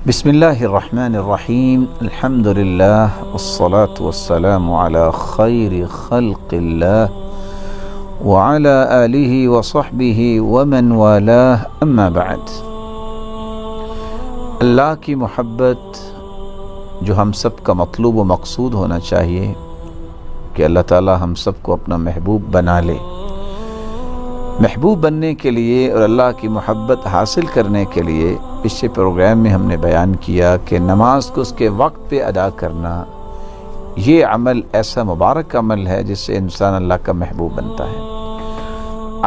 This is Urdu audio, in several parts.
بسم اللہ الرحمن الرحیم الحمد للہ والصلاة والسلام علی خیر خلق اللہ وعلی آلہ وصحبہ ومن والاہ اما بعد۔ اللہ کی محبت جو ہم سب کا مطلوب و مقصود ہونا چاہیے کہ اللہ تعالی ہم سب کو اپنا محبوب بنا لے۔ محبوب بننے کے لیے اور اللہ کی محبت حاصل کرنے کے لیے پچھلے پروگرام میں ہم نے بیان کیا کہ نماز کو اس کے وقت پہ ادا کرنا یہ عمل ایسا مبارک عمل ہے جس سے انسان اللہ کا محبوب بنتا ہے۔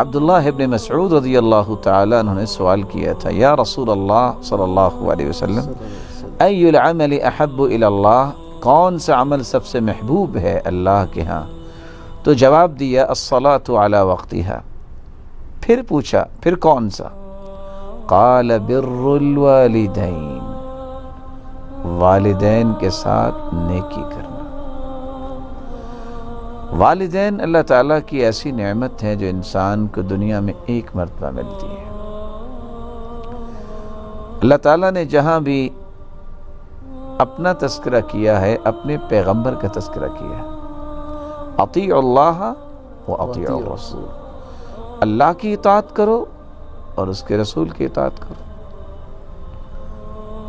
عبداللہ ابن مسعود رضی اللہ تعالیٰ عنہ نے سوال کیا تھا، یا رسول اللہ صلی اللہ علیہ وسلم ای العمل احب الی اللہ، کون سا عمل سب سے محبوب ہے اللہ کے ہاں؟ تو جواب دیا الصلاۃ علی وقتہا۔ پھر پوچھا پھر کون سا؟ قال بر الوالدین، والدین کے ساتھ نیکی کرنا۔ والدین اللہ تعالیٰ کی ایسی نعمت ہے جو انسان کو دنیا میں ایک مرتبہ ملتی ہے۔ اللہ تعالیٰ نے جہاں بھی اپنا تذکرہ کیا ہے اپنے پیغمبر کا تذکرہ کیا ہے، اطیعوا اللہ و اطیعوا الرسول، اللہ کی اطاعت کرو اور اس کے رسول کی اطاعت کرو۔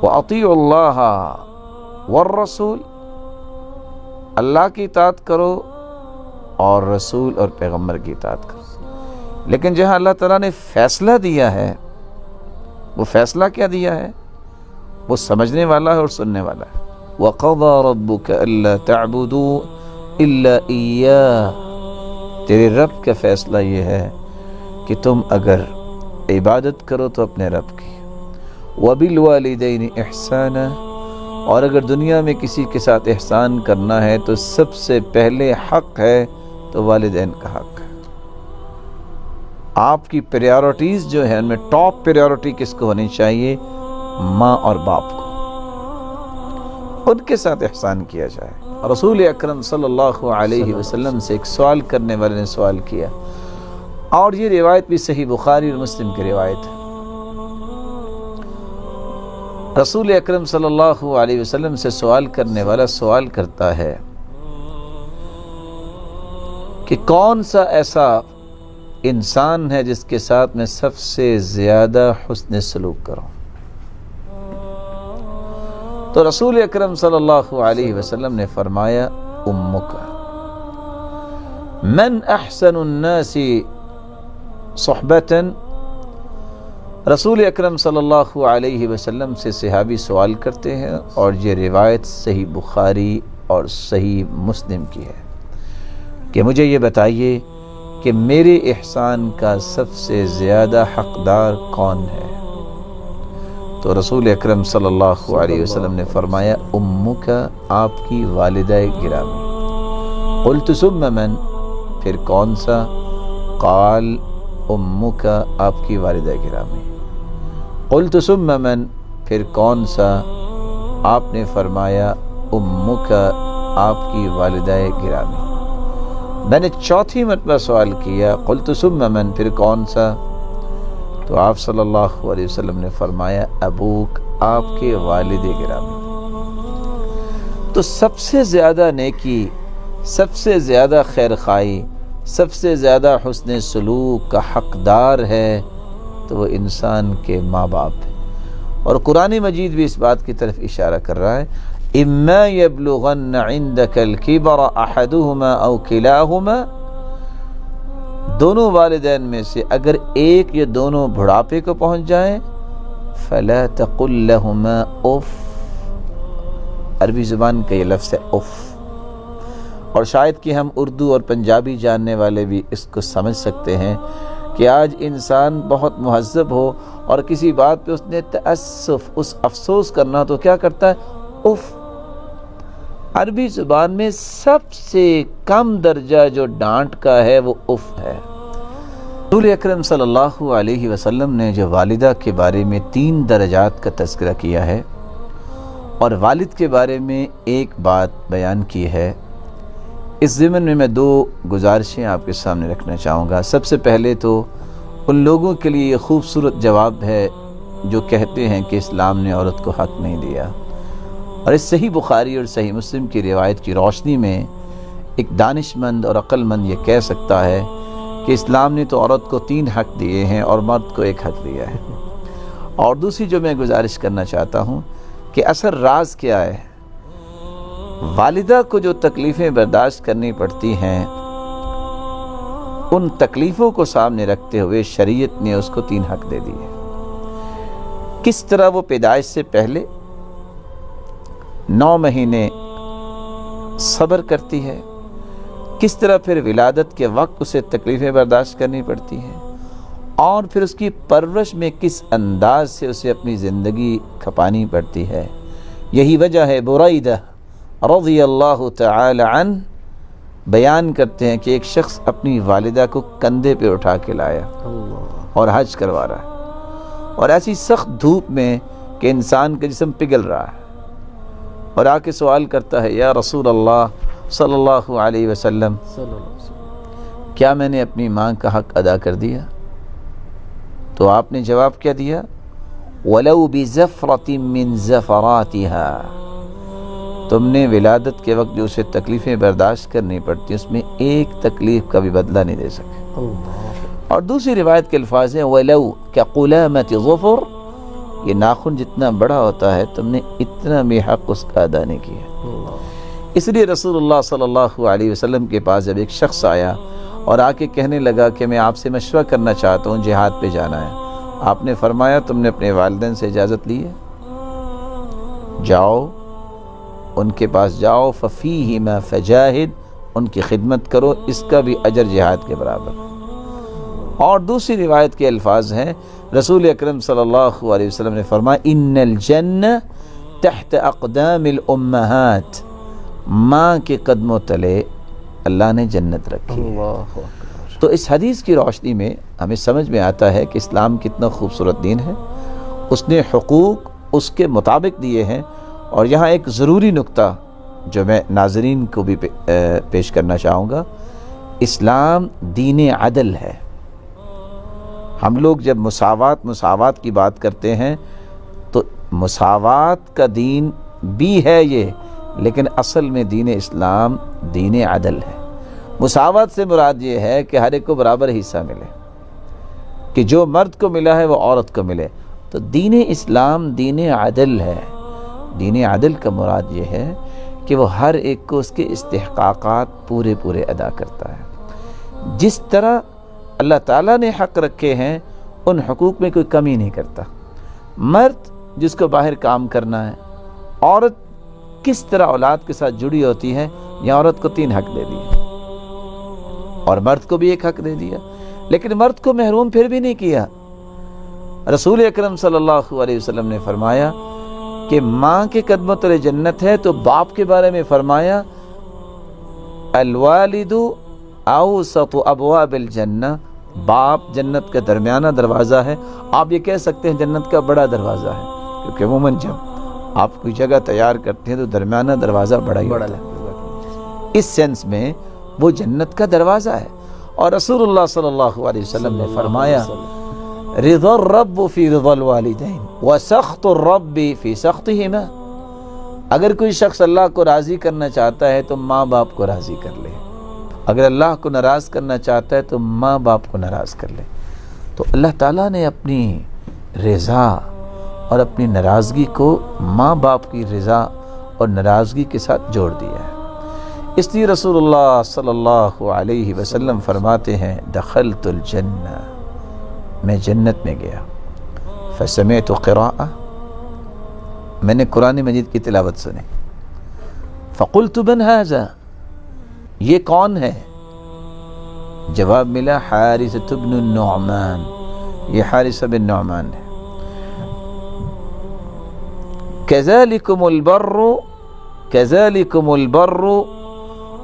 وَأَطِيعُوا اللَّهَ وَالرَّسُولِ، اللہ کی اطاعت کرو اور رسول اور پیغمبر کی اطاعت کرو۔ لیکن جہاں اللہ تعالیٰ نے فیصلہ دیا ہے، وہ فیصلہ کیا دیا ہے؟ وہ سمجھنے والا ہے اور سننے والا ہے۔ وَقَضَى رَبُّكَ أَلَّا تَعْبُدُوا إِلَّا إِيَّاهُ، تیرے رب کا فیصلہ یہ ہے کہ تم اگر عبادت کرو تو اپنے رب کی، وَبِالْوَالِدَيْنِ إِحْسَانًا، اور اگر دنیا میں کسی کے ساتھ احسان کرنا ہے تو سب سے پہلے حق ہے تو والدین کا حق ہے۔ آپ کی پریارٹیز جو ہے ان میں ٹاپ پریارٹی کس کو ہونی چاہیے؟ ماں اور باپ کو، ان کے ساتھ احسان کیا جائے۔ رسول اکرم صلی اللہ علیہ وسلم سے ایک سوال کرنے والے نے سوال کیا، اور یہ روایت بھی صحیح بخاری اور مسلم کی روایت ہے۔ رسول اکرم صلی اللہ علیہ وسلم سے سوال کرنے والا سوال کرتا ہے کہ کون سا ایسا انسان ہے جس کے ساتھ میں سب سے زیادہ حسن سلوک کروں؟ تو رسول اکرم صلی اللہ علیہ وسلم نے فرمایا امک، من احسن الناس صحبتاً، رسول اکرم صلی اللہ علیہ وسلم سے صحابی سوال کرتے ہیں اور یہ روایت صحیح بخاری اور صحیح مسلم کی ہے کہ مجھے یہ بتائیے کہ میرے احسان کا سب سے زیادہ حقدار کون ہے؟ تو رسول اکرم صلی اللہ علیہ وسلم نے فرمایا امک، آپ کی والدہ گرامی۔ قلت ثم من، پھر کون سا؟ قال امک، آپ کی والدہ گرامی۔ قلت ثم من، پھر کون سا؟ آپ نے فرمایا امک، آپ کی والدہ گرامی۔ میں نے چوتھی مرتبہ سوال کیا قلت ثم من، پھر کون سا؟ تو آپ صلی اللہ علیہ وسلم نے فرمایا ابوک، آپ کے والد گرامی۔ تو سب سے زیادہ نیکی، سب سے زیادہ خیر خواہی، سب سے زیادہ حسن سلوک کا حقدار ہے تو وہ انسان کے ماں باپ ہے۔ اور قرآن مجید بھی اس بات کی طرف اشارہ کر رہا ہے، اما یبلغن عندک الکبر احدہما او کلاہما، دونوں والدین میں سے اگر ایک یا دونوں بڑھاپے کو پہنچ جائیں فلا تقل لہما اف، عربی زبان کا یہ لفظ ہے اف، اور شاید کہ ہم اردو اور پنجابی جاننے والے بھی اس کو سمجھ سکتے ہیں کہ آج انسان بہت مہذب ہو اور کسی بات پہ اس نے تأسف، اس افسوس کرنا تو کیا کرتا ہے؟ اف۔ عربی زبان میں سب سے کم درجہ جو ڈانٹ کا ہے وہ اف ہے۔ رسول اکرم صلی اللہ علیہ وسلم نے جو والدہ کے بارے میں 3 درجات کا تذکرہ کیا ہے اور والد کے بارے میں ایک بات بیان کی ہے، اس ضمن میں 2 گزارشیں آپ کے سامنے رکھنا چاہوں گا۔ سب سے پہلے تو ان لوگوں کے لیے یہ خوبصورت جواب ہے جو کہتے ہیں کہ اسلام نے عورت کو حق نہیں دیا، اور اس صحیح بخاری اور صحیح مسلم کی روایت کی روشنی میں ایک دانش مند اور عقل مند یہ کہہ سکتا ہے کہ اسلام نے تو عورت کو 3 حق دیے ہیں اور مرد کو 1 حق دیا ہے۔ اور دوسری جو میں گزارش کرنا چاہتا ہوں کہ اصل راز کیا ہے؟ والدہ کو جو تکلیفیں برداشت کرنی پڑتی ہیں، ان تکلیفوں کو سامنے رکھتے ہوئے شریعت نے اس کو 3 حق دے دیے۔ کس طرح وہ پیدائش سے پہلے 9 مہینے صبر کرتی ہے، کس طرح پھر ولادت کے وقت اسے تکلیفیں برداشت کرنی پڑتی ہیں، اور پھر اس کی پرورش میں کس انداز سے اسے اپنی زندگی کھپانی پڑتی ہے۔ یہی وجہ ہے بریدہ رضی اللہ تعالی عنہ بیان کرتے ہیں کہ ایک شخص اپنی والدہ کو کندھے پہ اٹھا کے لایا اور حج کروا رہا ہے، اور ایسی سخت دھوپ میں کہ انسان کا جسم پگھل رہا ہے، اور آ کے سوال کرتا ہے یا رسول اللہ صلی اللہ علیہ وسلم، کیا میں نے اپنی ماں کا حق ادا کر دیا؟ تو آپ نے جواب کیا دیا؟ وَلَوْ بِزَفْرَةٍ مِّن زَفَرَاتِهَا، تم نے ولادت کے وقت جو اسے تکلیفیں برداشت کرنی پڑتی اس میں 1 تکلیف کا بھی بدلہ نہیں دے سکے۔ اور دوسری روایت کے الفاظ ہیں وَلَوْ كَقُلَامَةِ ظُفُرٍ، یہ ناخن جتنا بڑا ہوتا ہے تم نے اتنا بھی حق اس کا ادا نہیں کیا۔ اس لیے رسول اللہ صلی اللہ علیہ وسلم کے پاس جب ایک شخص آیا اور آ کے کہنے لگا کہ میں آپ سے مشورہ کرنا چاہتا ہوں، جہاد پہ جانا ہے، آپ نے فرمایا تم نے اپنے والدین سے اجازت لی ہے؟ جاؤ ان کے پاس جاؤ، فَفِيهِمَا فَجَاهِدْ، ان کی خدمت کرو، اس کا بھی اجر جہاد کے برابر۔ اور دوسری روایت کے الفاظ ہیں رسول اکرم صلی اللہ علیہ وسلم نے فرمایا ان الجنہ تحت اقدام الامہات، ماں کے قدموں تلے اللہ نے جنت رکھی ہے۔ تو اس حدیث کی روشنی میں ہمیں سمجھ میں آتا ہے کہ اسلام کتنا خوبصورت دین ہے، اس نے حقوق اس کے مطابق دیے ہیں۔ اور یہاں ایک ضروری نقطہ جو میں ناظرین کو بھی پیش کرنا چاہوں گا، اسلام دین عدل ہے۔ ہم لوگ جب مساوات کی بات کرتے ہیں تو مساوات کا دین بھی ہے یہ، لیکن اصل میں دین اسلام دین عدل ہے۔ مساوات سے مراد یہ ہے کہ ہر ایک کو برابر حصہ ملے، کہ جو مرد کو ملا ہے وہ عورت کو ملے۔ تو دین اسلام دین عدل ہے۔ دین عدل کا مراد یہ ہے کہ وہ ہر ایک کو اس کے استحقاقات پورے ادا کرتا ہے۔ جس طرح اللہ تعالیٰ نے حق رکھے ہیں ان حقوق میں کوئی کمی نہیں کرتا۔ مرد جس کو باہر کام کرنا ہے، عورت کس طرح اولاد کے ساتھ جڑی ہوتی ہے، یا عورت کو 3 حق دے دیے اور مرد کو بھی 1 حق دے دیا، لیکن مرد کو محروم پھر بھی نہیں کیا۔ رسول اکرم صلی اللہ علیہ وسلم نے فرمایا کہ ماں کے قدموں تلے جنت ہے، تو باپ کے بارے میں فرمایا الوالد اوسط ابواب الجنہ، باپ جنت کا درمیانہ دروازہ ہے۔ آپ یہ کہہ سکتے ہیں جنت کا بڑا دروازہ ہے، کیونکہ عموماً جب آپ کوئی جگہ تیار کرتے ہیں تو درمیانہ دروازہ بڑا ہی ہوتا ہے۔ اس سینس میں وہ جنت کا دروازہ ہے۔ اور رسول اللہ صلی اللہ علیہ وسلم نے فرمایا رضا الرب فی رضا الوالدین وسخط الرب فی سخطہما، اگر کوئی شخص اللہ کو راضی کرنا چاہتا ہے تو ماں باپ کو راضی کر لے، اگر اللہ کو ناراض کرنا چاہتا ہے تو ماں باپ کو ناراض کر لے۔ تو اللہ تعالیٰ نے اپنی رضا اور اپنی ناراضگی کو ماں باپ کی رضا اور ناراضگی کے ساتھ جوڑ دیا ہے۔ اس لیے رسول اللہ صلی اللہ علیہ وسلم فرماتے ہیں دخلت الجنہ، میں جنت میں گیا، فسمعت قراءہ، میں نے قرآن مجید کی تلاوت سنی، فقلت من ھذا، یہ کون ہے؟ جواب ملا حارثۃ بن النعمان، یہ حارثہ بن نعمان ہے۔ کذالکم البر کذالکم البر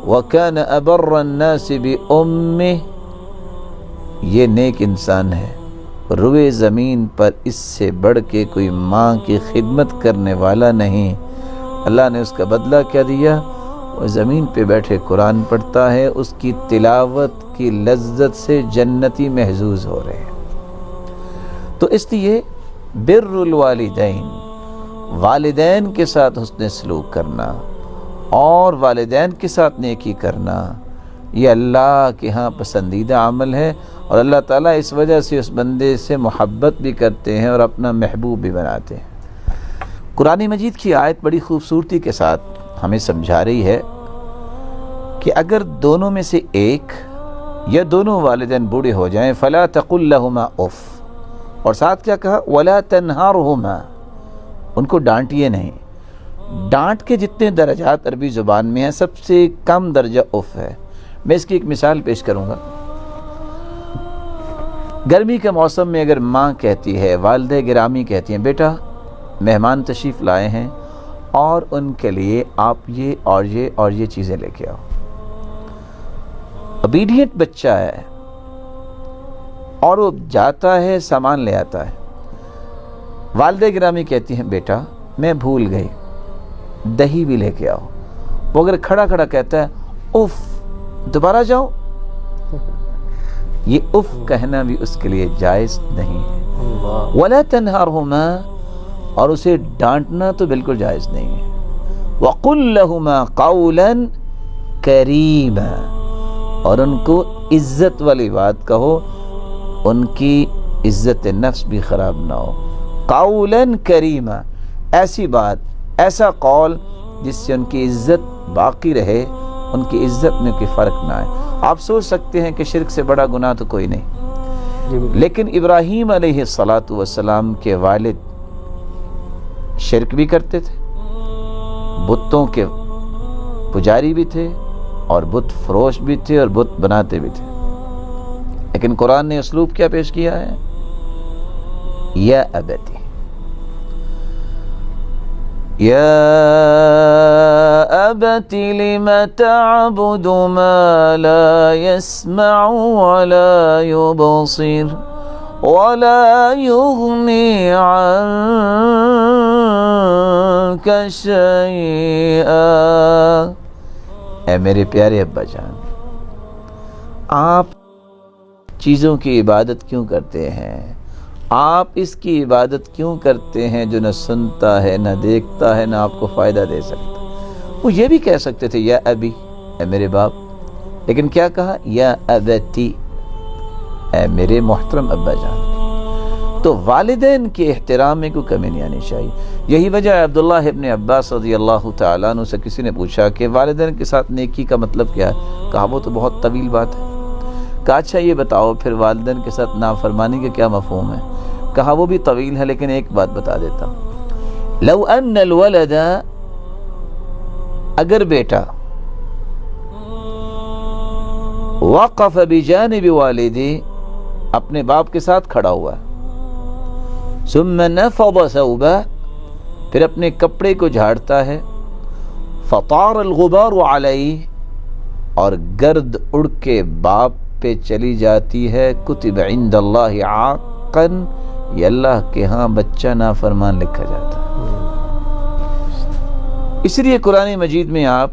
وکان ابر الناس بامہ، یہ نیک انسان ہے، روئے زمین پر اس سے بڑھ کے کوئی ماں کی خدمت کرنے والا نہیں۔ اللہ نے اس کا بدلہ کیا دیا؟ وہ زمین پہ بیٹھے قرآن پڑھتا ہے، اس کی تلاوت کی لذت سے جنتی محظوظ ہو رہے ہیں۔ تو اس لیے بر الوالدین، والدین کے ساتھ حسن سلوک کرنا اور والدین کے ساتھ نیکی کرنا، یہ اللہ کے ہاں پسندیدہ عمل ہے، اور اللہ تعالیٰ اس وجہ سے اس بندے سے محبت بھی کرتے ہیں اور اپنا محبوب بھی بناتے ہیں۔ قرآن مجید کی آیت بڑی خوبصورتی کے ساتھ ہمیں سمجھا رہی ہے کہ اگر دونوں میں سے ایک یا دونوں والدین بوڑھے ہو جائیں فلا تقل لهما اف، اور ساتھ کیا کہا ولا تنہرهما، ان کو ڈانٹیے نہیں۔ ڈانٹ کے جتنے درجات عربی زبان میں ہیں سب سے کم درجہ اف ہے۔ میں اس کی ایک مثال پیش کروں گا۔ گرمی کے موسم میں اگر ماں کہتی ہے، والدہ گرامی کہتی ہیں، بیٹا مہمان تشریف لائے ہیں اور ان کے لیے آپ یہ اور یہ اور یہ چیزیں لے کے آؤ۔ اوبیڈینٹ بچہ ہے اور وہ جاتا ہے سامان لے آتا ہے، والدہ گرامی کہتی ہیں بیٹا میں بھول گئی، دہی بھی لے کے آؤ۔ وہ اگر کھڑا کھڑا کہتا ہے اف، دوبارہ جاؤ، یہ اف کہنا بھی اس کے لیے جائز نہیں ہے۔ وَلَا تَنْهَرْهُمَا، اور اسے ڈانٹنا تو بالکل جائز نہیں ہے۔ وَقُلْ لَهُمَا قَوْلًا كَرِيمًا، اور ان کو عزت والی بات کہو، ان کی عزت نفس بھی خراب نہ ہو۔ قَوْلًا كَرِيمًا، ایسی بات، ایسا قول جس سے ان کی عزت باقی رہے، ان کی عزت میں کوئی فرق نہ آئے۔ آپ سوچ سکتے ہیں کہ شرک سے بڑا گناہ تو کوئی نہیں، لیکن ابراہیم علیہ السلام کے والد شرک بھی کرتے تھے، بتوں کے پجاری بھی تھے اور بت فروش بھی تھے اور بت بناتے بھی تھے، لیکن قرآن نے اسلوب کیا پیش کیا ہے؟ یا ابتی، یا ابت لم تعبد ما لا يسمع ولا يبصر ولا يغني عنك شيئا۔ اے میرے پیارے ابا جان، آپ چیزوں کی عبادت کیوں کرتے ہیں؟ آپ اس کی عبادت کیوں کرتے ہیں جو نہ سنتا ہے، نہ دیکھتا ہے، نہ آپ کو فائدہ دے سکتا؟ وہ یہ بھی کہہ سکتے تھے یا ابی، اے میرے باپ، لیکن کیا کہا؟ یا ابتی، اے میرے محترم ابا جان۔ تو والدین کے احترام میں کوئی کمی نہیں آنی چاہیے۔ یہی وجہ ہے عبداللہ ابن عباس رضی اللہ تعالیٰ عنہ سے کسی نے پوچھا کہ والدین کے ساتھ نیکی کا مطلب کیا ہے؟ کہا وہ تو بہت طویل بات ہے۔ کہا اچھا یہ بتاؤ پھر والدین کے ساتھ نافرمانی کا کیا مفہوم ہے؟ کہا وہ بھی طویل ہے، لیکن ایک بات بتا دیتا ہوں۔ لو ان الولد، اگر بیٹا وقف بجانب والدی، اپنے باپ کے ساتھ کھڑا ہوا، ثم نفض ثوبہ، پھر اپنے کپڑے کو جھاڑتا ہے، فطار الغبار علیہ، اور گرد اڑ کے باپ پہ چلی جاتی ہے، کتب عند اللہ عاقا، یہ اللہ کے ہاں بچہ نافرمان لکھا جاتا ہے۔ اس لیے قرآن مجید میں آپ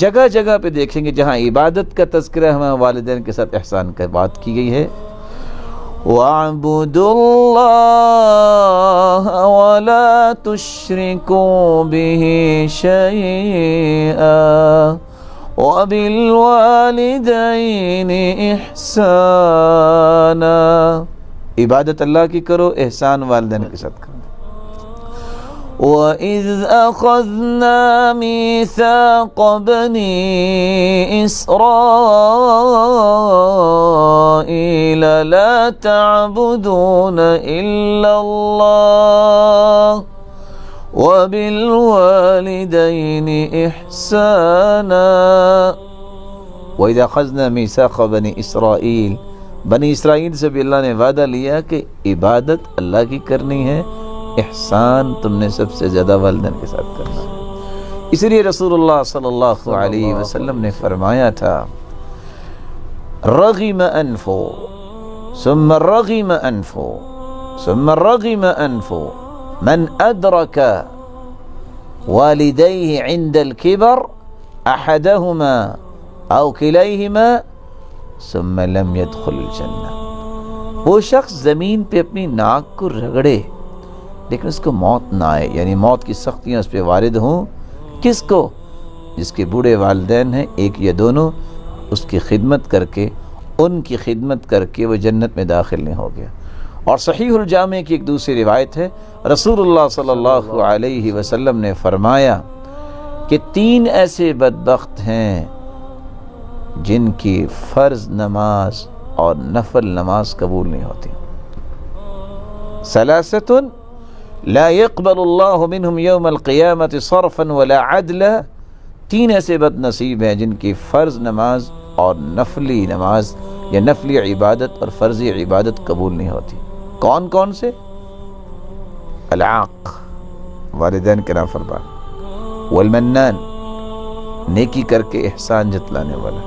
جگہ جگہ پہ دیکھیں گے جہاں عبادت کا تذکرہ ہمیں والدین کے ساتھ احسان کا بات کی گئی ہے، وَاعْبُدُوا اللَّهَ وَلَا تُشْرِكُوا بِهِ شَيْئًا وَبِالْوَالِدَيْنِ إِحْسَانًا، عبادت اللہ کی کرو، احسان والدین کے ساتھ کرو۔ وَإِذْ أَخَذْنَا مِيثَاقَ بَنِي إِسْرَائِيلَ لَا تَعْبُدُونَ إِلَّا اللَّهَ وَبِالْوَالِدَيْنِ إِحْسَانًا۔ وَإِذْ أَخَذْنَا مِيثَاقَ بَنِي إِسْرَائِيلَ، بنی اسرائیل سے بھی اللہ نے وعدہ لیا کہ عبادت اللہ کی کرنی ہے، احسان تم نے سب سے زیادہ والدین کے ساتھ کرنا ہے۔ اس لیے رسول اللہ صلی اللہ علیہ وسلم نے فرمایا تھا، رغم انفو ثم رغم انفو ثم رغم انفو من ادرک والدیہ عند الكبر احدہما او کلیہما ثم لم يدخل الجنہ۔ وہ شخص زمین پہ اپنی ناک کو رگڑے لیکن اس کو موت نہ آئے، یعنی موت کی سختیاں اس پہ وارد ہوں. کس کو؟ جس کے بوڑھے والدین ہیں، ایک یا دونوں، اس کی خدمت کر کے، ان کی خدمت کر کے وہ جنت میں داخل نہیں ہو گیا. اور صحیح الجامع کی ایک دوسری روایت ہے، رسول اللہ صلی اللہ علیہ وسلم نے فرمایا کہ 3 ایسے بدبخت ہیں جن کی فرض نماز اور نفل نماز قبول نہیں ہوتی. ثلاثۃ لا يقبل اللہ منہم یوم القیامت صرفا ولا عدلا. 3 ایسے بد نصیب ہیں جن کی فرض نماز اور نفلی نماز یا نفلی عبادت اور فرضی عبادت قبول نہیں ہوتی. کون کون سے؟ العاق، والدین کے نافرمان، والمنان، نیکی کر کے احسان جتلانے والا،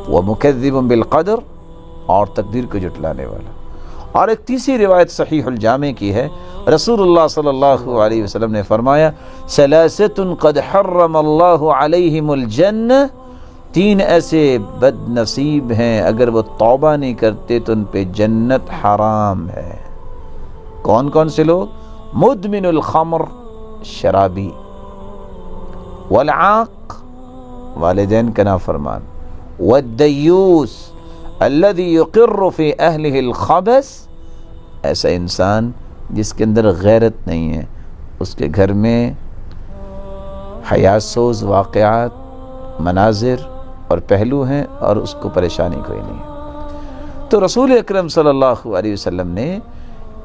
ومکذب بالقدر، اور تقدیر کو جھٹلانے والا. اور ایک تیسری روایت صحیح الجامع کی ہے، رسول اللہ صلی اللہ علیہ وسلم نے فرمایا ثلاثۃ قد حرم اللہ علیہم الجنہ. 3 ایسے بد نصیب ہیں اگر وہ توبہ نہیں کرتے تو ان پہ جنت حرام ہے. کون کون سے لوگ؟ مدمن الخمر، شرابی، والعاق، والدین کا نافرمان، والدیوس الذی یقر فی اہلہ الخبث، ایسا انسان جس کے اندر غیرت نہیں ہے، اس کے گھر میں حیاسوز واقعات، مناظر اور پہلو ہیں اور اس کو پریشانی کوئی نہیں ہے. تو رسول اکرم صلی اللہ علیہ وسلم نے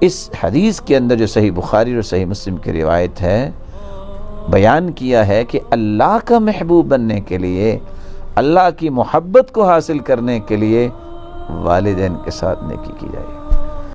اس حدیث کے اندر جو صحیح بخاری اور صحیح مسلم کی روایت ہے بیان کیا ہے کہ اللہ کا محبوب بننے کے لیے، اللہ کی محبت کو حاصل کرنے کے لیے والدین کے ساتھ نیکی کی جائے.